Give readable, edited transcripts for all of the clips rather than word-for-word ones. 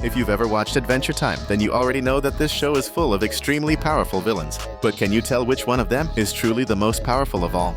If you've ever watched Adventure Time, then you already know that this show is full of extremely powerful villains. But can you tell which one of them is truly the most powerful of all?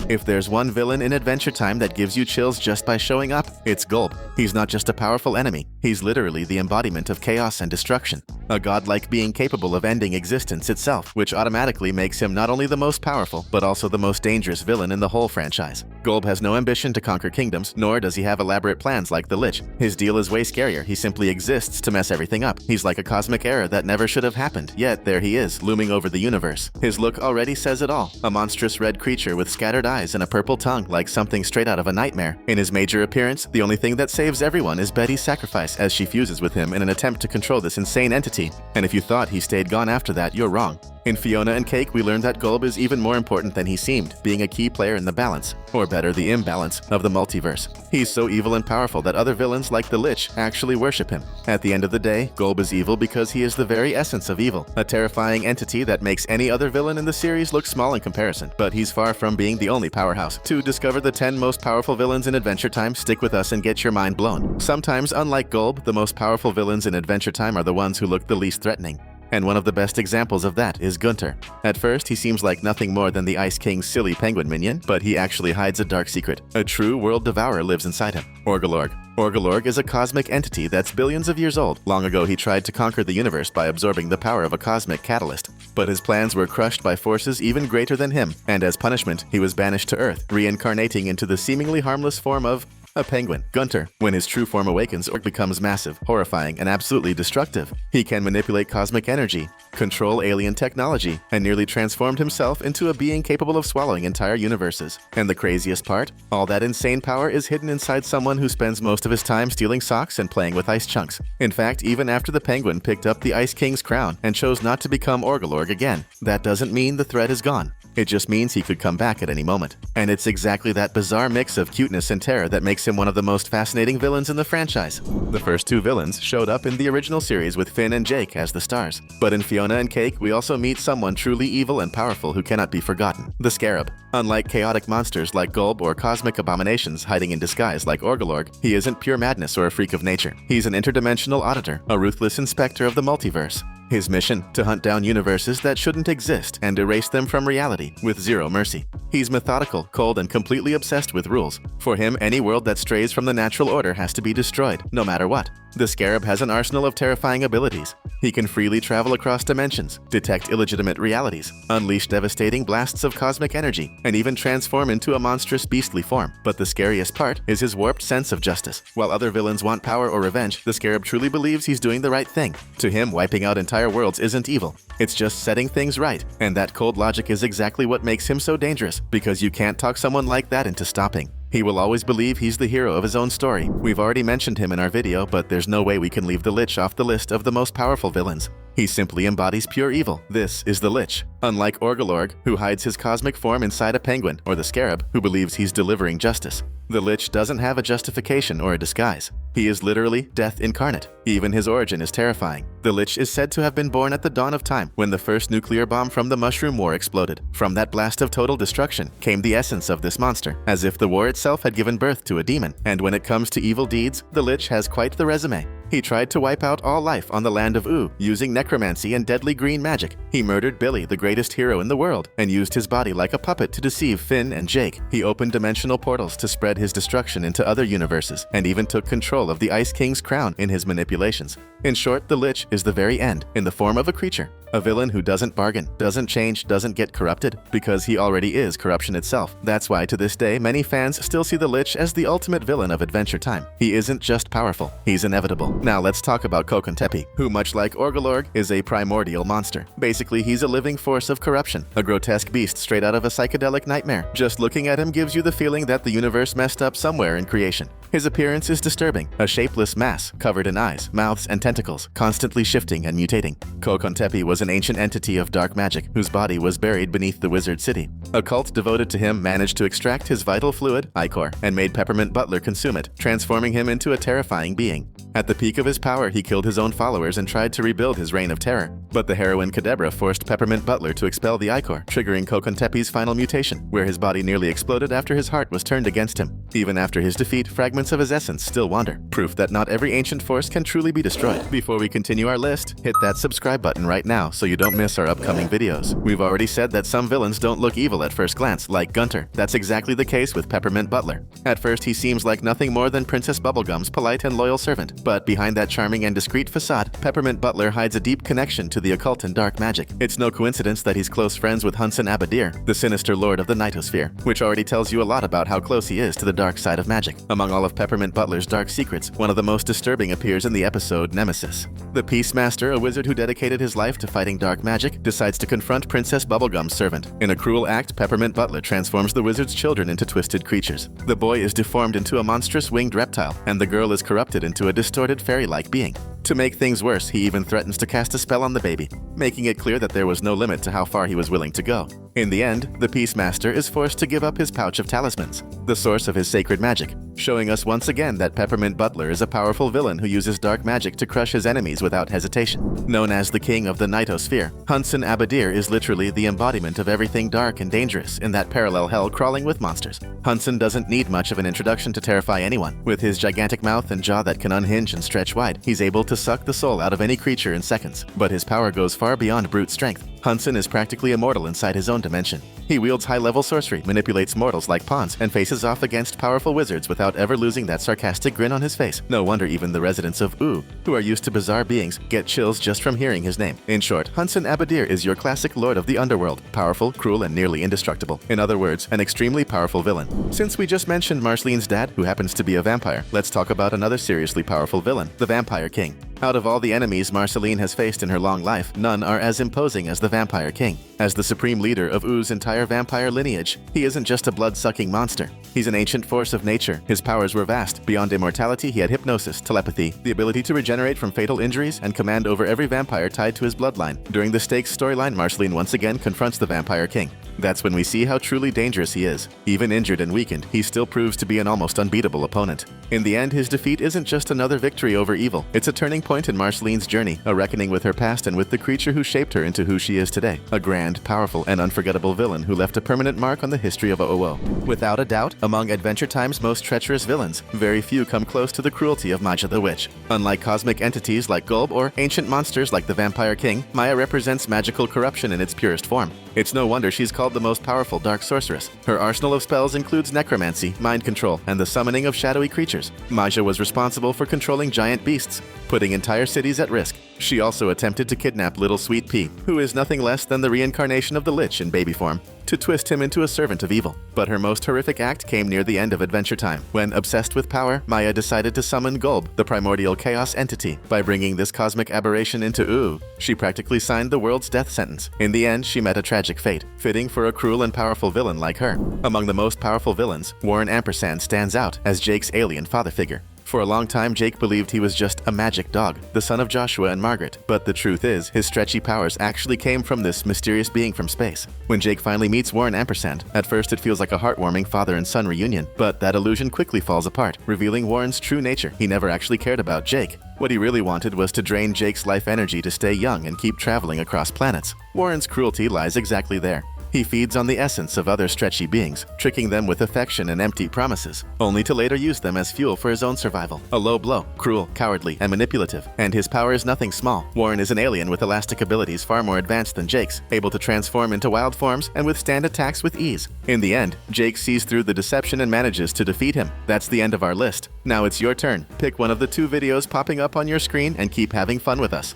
If there's one villain in Adventure Time that gives you chills just by showing up, it's Golb. He's not just a powerful enemy, he's literally the embodiment of chaos and destruction. A godlike being capable of ending existence itself, which automatically makes him not only the most powerful, but also the most dangerous villain in the whole franchise. Golb has no ambition to conquer kingdoms, nor does he have elaborate plans like the Lich. His deal is way scarier, he simply exists to mess everything up. He's like a cosmic error that never should have happened, yet there he is, looming over the universe. His look already says it all, a monstrous red creature with scattered eyes and a purple tongue like something straight out of a nightmare. In his major appearance, the only thing that saves everyone is Betty's sacrifice as she fuses with him in an attempt to control this insane entity. And if you thought he stayed gone after that, you're wrong. In Fiona and Cake, we learned that Golb is even more important than he seemed, being a key player in the balance, or better, the imbalance, of the multiverse. He's so evil and powerful that other villains like the Lich actually worship him. At the end of the day, Golb is evil because he is the very essence of evil, a terrifying entity that makes any other villain in the series look small in comparison, but he's far from being the only powerhouse. To discover the 10 most powerful villains in Adventure Time, stick with us and get your mind blown. Sometimes, unlike Golb, the most powerful villains in Adventure Time are the ones who look the least threatening. And one of the best examples of that is Gunter. At first, he seems like nothing more than the Ice King's silly penguin minion, but he actually hides a dark secret. A true world devourer lives inside him. Orgalorg. Orgalorg is a cosmic entity that's billions of years old. Long ago, he tried to conquer the universe by absorbing the power of a cosmic catalyst. But his plans were crushed by forces even greater than him, and as punishment, he was banished to Earth, reincarnating into the seemingly harmless form of a penguin. Gunter, when his true form awakens, becomes massive, horrifying, and absolutely destructive. He can manipulate cosmic energy, control alien technology, and nearly transformed himself into a being capable of swallowing entire universes. And the craziest part? All that insane power is hidden inside someone who spends most of his time stealing socks and playing with ice chunks. In fact, even after the penguin picked up the Ice King's crown and chose not to become Orgalorg again, that doesn't mean the threat is gone. It just means he could come back at any moment. And it's exactly that bizarre mix of cuteness and terror that makes him one of the most fascinating villains in the franchise. The first two villains showed up in the original series with Finn and Jake as the stars. But in Fiona and Cake, we also meet someone truly evil and powerful who cannot be forgotten, the Scarab. Unlike chaotic monsters like Golb or cosmic abominations hiding in disguise like Orgalorg, he isn't pure madness or a freak of nature. He's an interdimensional auditor, a ruthless inspector of the multiverse. His mission? To hunt down universes that shouldn't exist and erase them from reality with zero mercy. He's methodical, cold, and completely obsessed with rules. For him, any world that strays from the natural order has to be destroyed, no matter what. The Scarab has an arsenal of terrifying abilities. He can freely travel across dimensions, detect illegitimate realities, unleash devastating blasts of cosmic energy, and even transform into a monstrous beastly form. But the scariest part is his warped sense of justice. While other villains want power or revenge, the Scarab truly believes he's doing the right thing. To him, wiping out entire worlds isn't evil. It's just setting things right. And that cold logic is exactly what makes him so dangerous, because you can't talk someone like that into stopping. He will always believe he's the hero of his own story. We've already mentioned him in our video, but there's no way we can leave the Lich off the list of the most powerful villains. He simply embodies pure evil. This is the Lich. Unlike Orgalorg, who hides his cosmic form inside a penguin, or the Scarab, who believes he's delivering justice. The Lich doesn't have a justification or a disguise. He is literally death incarnate. Even his origin is terrifying. The Lich is said to have been born at the dawn of time, when the first nuclear bomb from the Mushroom War exploded. From that blast of total destruction came the essence of this monster, as if the war itself had given birth to a demon. And when it comes to evil deeds, the Lich has quite the resume. He tried to wipe out all life on the land of Oo, using necromancy and deadly green magic. He murdered Billy, the greatest hero in the world, and used his body like a puppet to deceive Finn and Jake. He opened dimensional portals to spread his destruction into other universes, and even took control of the Ice King's crown in his manipulations. In short, the Lich is the very end, in the form of a creature. A villain who doesn't bargain, doesn't change, doesn't get corrupted, because he already is corruption itself. That's why to this day, many fans still see the Lich as the ultimate villain of Adventure Time. He isn't just powerful, he's inevitable. Now let's talk about Kokepi, who much like Orgalorg, is a primordial monster. Basically, he's a living force of corruption, a grotesque beast straight out of a psychedelic nightmare. Just looking at him gives you the feeling that the universe messed up somewhere in creation. His appearance is disturbing, a shapeless mass covered in eyes, mouths, and tentacles, constantly shifting and mutating. Kokepi was an ancient entity of dark magic whose body was buried beneath the wizard city. A cult devoted to him managed to extract his vital fluid, ichor, and made Peppermint Butler consume it, transforming him into a terrifying being. At the peak of his power, he killed his own followers and tried to rebuild his reign of terror. But the heroine Kadebra forced Peppermint Butler to expel the Ichor, triggering Kokepi's final mutation, where his body nearly exploded after his heart was turned against him. Even after his defeat, fragments of his essence still wander, proof that not every ancient force can truly be destroyed. Before we continue our list, hit that subscribe button right now so you don't miss our upcoming videos. We've already said that some villains don't look evil at first glance, like Gunter. That's exactly the case with Peppermint Butler. At first, he seems like nothing more than Princess Bubblegum's polite and loyal servant, but behind that charming and discreet facade, Peppermint Butler hides a deep connection to the occult and dark magic. It's no coincidence that he's close friends with Hunson Abadeer, the sinister lord of the Nightosphere, which already tells you a lot about how close he is to the dark side of magic. Among all of Peppermint Butler's dark secrets, one of the most disturbing appears in the episode Nemesis. The Peacemaster, a wizard who dedicated his life to fighting dark magic, decides to confront Princess Bubblegum's servant. In a cruel act, Peppermint Butler transforms the wizard's children into twisted creatures. The boy is deformed into a monstrous winged reptile, and the girl is corrupted into a distorted fairy-like being. To make things worse, he even threatens to cast a spell on the baby, making it clear that there was no limit to how far he was willing to go. In the end, the Peacemaster is forced to give up his pouch of talismans, the source of his sacred magic, showing us once again that Peppermint Butler is a powerful villain who uses dark magic to crush his enemies without hesitation. Known as the King of the Nightosphere, Hunson Abadeer is literally the embodiment of everything dark and dangerous in that parallel hell crawling with monsters. Hunson doesn't need much of an introduction to terrify anyone. With his gigantic mouth and jaw that can unhinge and stretch wide, he's able to suck the soul out of any creature in seconds. But his power goes far beyond brute strength. Hunson is practically immortal inside his own dimension. He wields high-level sorcery, manipulates mortals like pawns, and faces off against powerful wizards without ever losing that sarcastic grin on his face. No wonder even the residents of Ooh, who are used to bizarre beings, get chills just from hearing his name. In short, Hunson Abadeer is your classic lord of the underworld, powerful, cruel, and nearly indestructible. In other words, an extremely powerful villain. Since we just mentioned Marceline's dad, who happens to be a vampire, let's talk about another seriously powerful villain, the Vampire King. Out of all the enemies Marceline has faced in her long life, none are as imposing as the Vampire King. As the supreme leader of Ooh's entire vampire lineage, he isn't just a blood-sucking monster. He's an ancient force of nature. His powers were vast. Beyond immortality, he had hypnosis, telepathy, the ability to regenerate from fatal injuries, and command over every vampire tied to his bloodline. During the Stakes storyline, Marceline once again confronts the Vampire King. That's when we see how truly dangerous he is. Even injured and weakened, he still proves to be an almost unbeatable opponent. In the end, his defeat isn't just another victory over evil. It's a turning point in Marceline's journey, a reckoning with her past and with the creature who shaped her into who she is today. A grand, powerful, and unforgettable villain who left a permanent mark on the history of OO. Without a doubt, among Adventure Time's most treacherous villains, very few come close to the cruelty of Maja the Witch. Unlike cosmic entities like Golb or ancient monsters like the Vampire King, Maja represents magical corruption in its purest form. It's no wonder she's called the most powerful dark sorceress. Her arsenal of spells includes necromancy, mind control, and the summoning of shadowy creatures. Maja was responsible for controlling giant beasts, putting entire cities at risk. She also attempted to kidnap little Sweet Pea, who is nothing less than the reincarnation of the Lich in baby form, to twist him into a servant of evil. But her most horrific act came near the end of Adventure Time, when, obsessed with power, Maja decided to summon Golb, the primordial chaos entity. By bringing this cosmic aberration into Ooh, she practically signed the world's death sentence. In the end, she met a tragic fate, fitting for a cruel and powerful villain like her. Among the most powerful villains, Warren Ampersand stands out as Jake's alien father figure. For a long time, Jake believed he was just a magic dog, the son of Joshua and Margaret. But the truth is, his stretchy powers actually came from this mysterious being from space. When Jake finally meets Warren Ampersand, at first it feels like a heartwarming father and son reunion, but that illusion quickly falls apart, revealing Warren's true nature. He never actually cared about Jake. What he really wanted was to drain Jake's life energy to stay young and keep traveling across planets. Warren's cruelty lies exactly there. He feeds on the essence of other stretchy beings, tricking them with affection and empty promises, only to later use them as fuel for his own survival. A low blow, cruel, cowardly, and manipulative. And his power is nothing small. Warren is an alien with elastic abilities far more advanced than Jake's, able to transform into wild forms and withstand attacks with ease. In the end, Jake sees through the deception and manages to defeat him. That's the end of our list. Now it's your turn. Pick one of the two videos popping up on your screen and keep having fun with us.